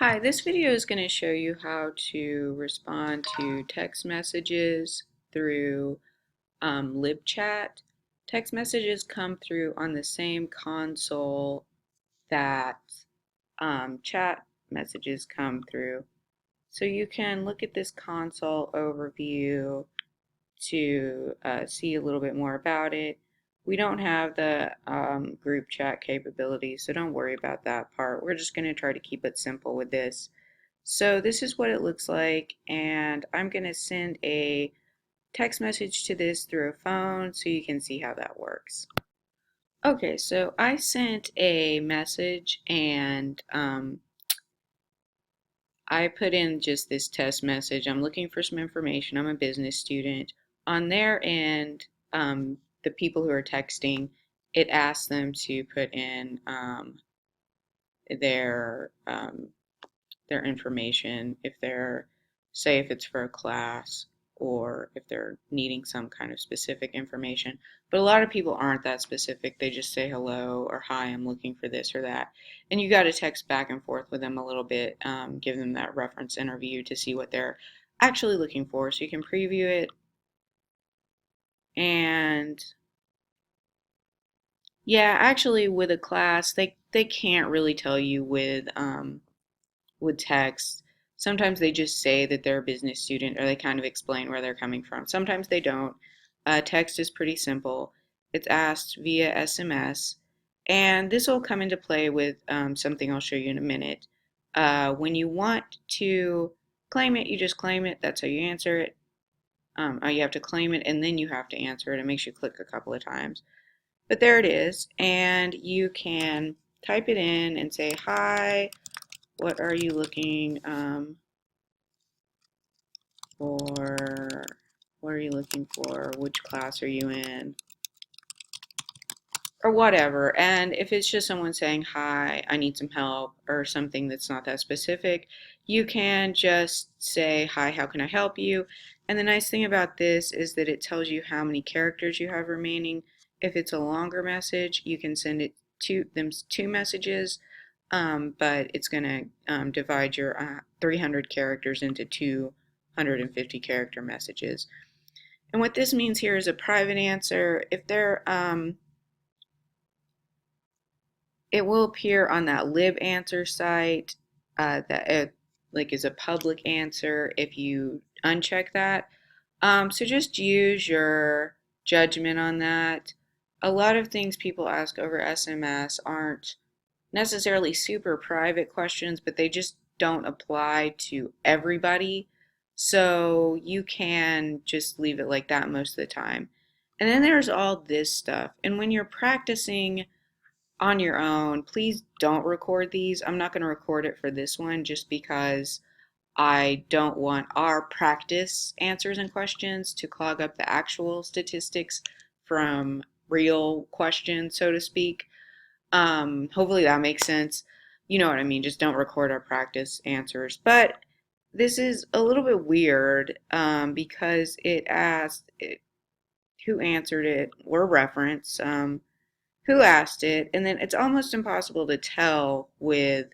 Hi, this video is going to show you how to respond to text messages through LibChat. Text messages come through on the same console that chat messages come through. So you can look at this console overview to see a little bit more about it. We don't have the group chat capability, so don't worry about that part. We're just going to try to keep it simple with this. So this is what it looks like, and I'm going to send a text message to this through a phone so you can see how that works. Okay, so I sent a message and I put in just this test message. I'm looking for some information. I'm a business student. On their end, the people who are texting, it asks them to put in their their information if they're, say, if it's for a class or if they're needing some kind of specific information. But a lot of people aren't that specific. They just say hello or hi, I'm looking for this or that. And you got to text back and forth with them a little bit, give them that reference interview to see what they're actually looking for. So you can preview it. And yeah, actually with a class, they can't really tell you with text. Sometimes they just say that they're a business student or they kind of explain where they're coming from. Sometimes they don't. Text is pretty simple. It's asked via SMS, and this will come into play with something I'll show you in a minute. When you want to claim it, you just claim it. That's how you answer it. You have to claim it and then you have to answer it. It makes you click a couple of times. But there it is, and you can type it in and say, hi, what are you looking for? What are you looking for? Which class are you in? Or whatever. And if it's just someone saying, hi, I need some help, or something that's not that specific, you can just say, hi, how can I help you? And the nice thing about this is that it tells you how many characters you have remaining. If it's a longer message, you can send it to them two messages, but it's going to divide your 300 characters into 250 character messages. And what this means here is a private answer. If they're it will appear on that LibAnswer site that it like is a public answer if you uncheck that. So just use your judgment on that. A lot of things people ask over SMS aren't necessarily super private questions, but they just don't apply to everybody. So you can just leave it like that most of the time. And then there's all this stuff. And when you're practicing on your own, please don't record these. I'm not going to record it for this one just because I don't want our practice answers and questions to clog up the actual statistics from real questions, so to speak. Hopefully that makes sense. You know what I mean. Just don't record our practice answers. But this is a little bit weird because it asked who answered it, or reference, who asked it, and then it's almost impossible to tell with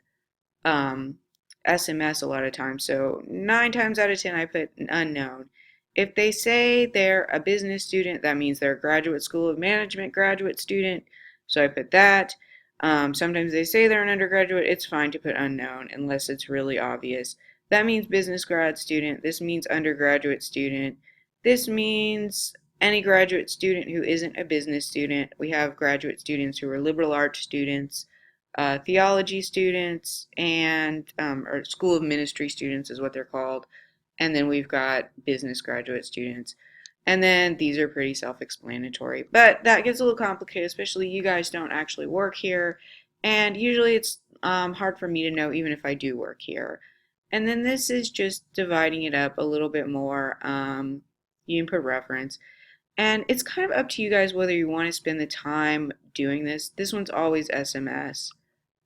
um, SMS a lot of times. So 9 times out of 10, I put unknown. If they say they're a business student, that means they're a Graduate School of Management graduate student. So I put that. Sometimes they say they're an undergraduate. It's fine to put unknown unless it's really obvious. That means business grad student. This means undergraduate student. This means any graduate student who isn't a business student. We have graduate students who are liberal arts students, theology students, and or School of Ministry students is what they're called. And then we've got business graduate students. And then these are pretty self-explanatory. But that gets a little complicated, especially you guys don't actually work here. And usually it's hard for me to know even if I do work here. And then this is just dividing it up a little bit more. You can put reference. And it's kind of up to you guys whether you want to spend the time doing this. This one's always SMS.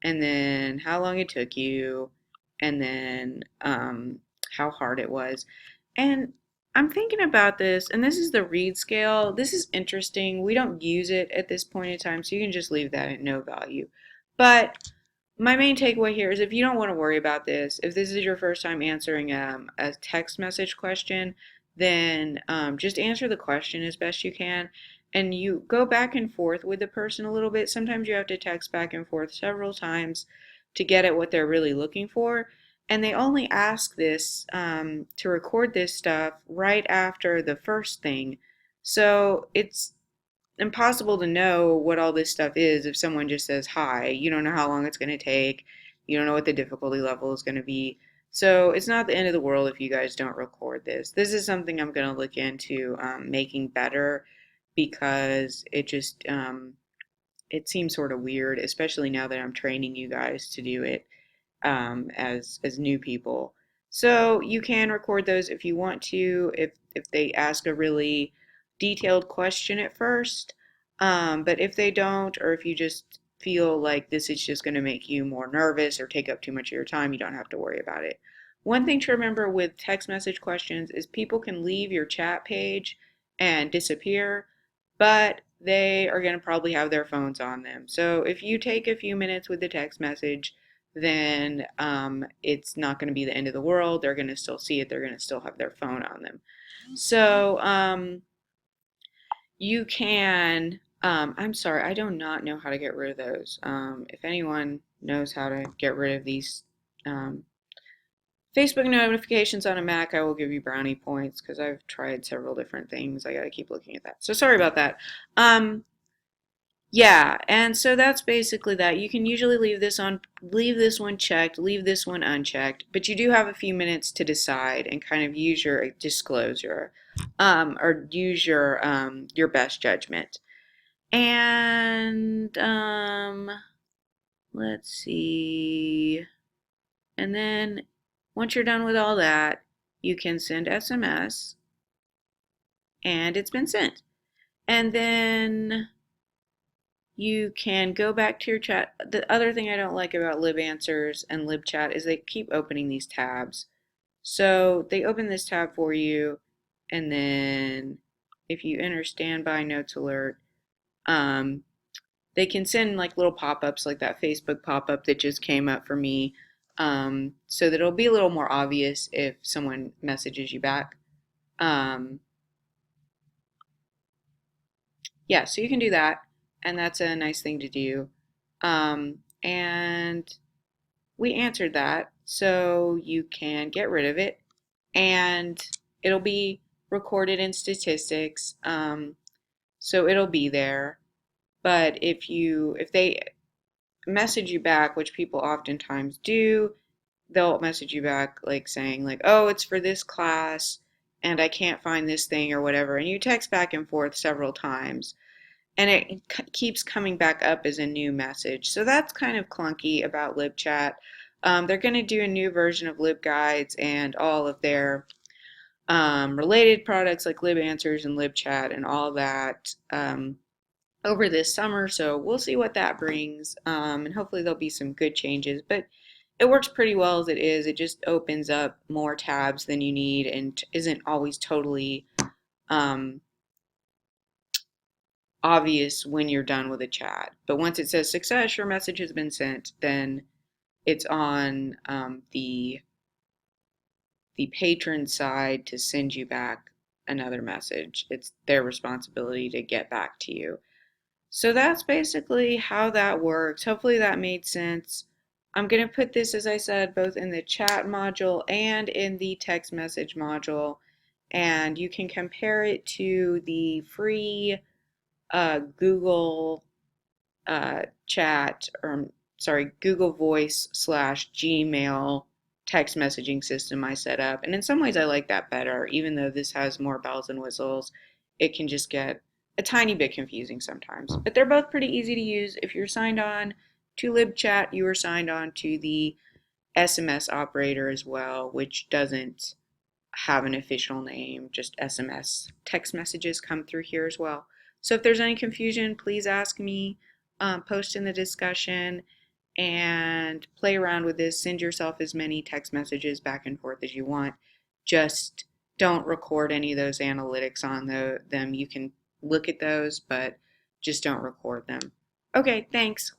And then how long it took you. And then how hard it was. And I'm thinking about this, and this is the read scale. This is interesting. We don't use it at this point in time, so you can just leave that at no value. But my main takeaway here is if you don't want to worry about this, if this is your first time answering a text message question, then just answer the question as best you can. And you go back and forth with the person a little bit. Sometimes you have to text back and forth several times to get at what they're really looking for. And they only ask this to record this stuff right after the first thing. So it's impossible to know what all this stuff is if someone just says hi. You don't know how long it's going to take. You don't know what the difficulty level is going to be. So it's not the end of the world if you guys don't record this. This is something I'm going to look into making better because it seems sort of weird, especially now that I'm training you guys to do it as new people. So you can record those if you want to, if they ask a really detailed question at first. But if they don't, or if you just feel like this is just going to make you more nervous or take up too much of your time, you don't have to worry about it. One thing to remember with text message questions is people can leave your chat page and disappear, but they are going to probably have their phones on them. So if you take a few minutes with the text message, then it's not going to be the end of the world. They're going to still see it. They're going to still have their phone on them. So you can, I'm sorry, I do not know how to get rid of those. If anyone knows how to get rid of these um, Facebook notifications on a Mac, I will give you brownie points because I've tried several different things. I got to keep looking at that. So sorry about that. Yeah, and so that's basically that. You can usually leave this one checked, leave this one unchecked, but you do have a few minutes to decide and kind of use your disclosure, or use your best judgment. And let's see. And then once you're done with all that, you can send SMS, and it's been sent. And then you can go back to your chat. The other thing I don't like about LibAnswers and LibChat is they keep opening these tabs. So they open this tab for you, and then if you enter standby notes alert, um, they can send like little pop-ups like that Facebook pop-up that just came up for me, so that it'll be a little more obvious if someone messages you back. Um, yeah, so you can do that, and that's a nice thing to do. And we answered that, so you can get rid of it, and it'll be recorded in statistics, so it'll be there. But if they message you back, which people oftentimes do, they'll message you back like saying like, "Oh, it's for this class, and I can't find this thing or whatever," and you text back and forth several times and it keeps coming back up as a new message. So that's kind of clunky about LibChat. They're going to do a new version of LibGuides and all of their related products like LibAnswers and LibChat and all that over this summer. So we'll see what that brings, and hopefully there'll be some good changes. But it works pretty well as it is. It just opens up more tabs than you need and isn't always totally um, obvious when you're done with a chat. But once it says success, your message has been sent, then it's on the patron side to send you back another message. It's their responsibility to get back to you. So that's basically how that works. Hopefully that made sense. I'm going to put this, as I said, both in the chat module and in the text message module, and you can compare it to the free Google chat, or sorry, Google Voice slash Gmail text messaging system I set up. And in some ways, I like that better. Even though this has more bells and whistles, it can just get a tiny bit confusing sometimes. But they're both pretty easy to use. If you're signed on to LibChat, you are signed on to the SMS operator as well, which doesn't have an official name, just SMS. Text messages come through here as well. So if there's any confusion, please ask me, post in the discussion, and play around with this. Send yourself as many text messages back and forth as you want. Just don't record any of those analytics on them. You can look at those, but just don't record them. Okay, thanks.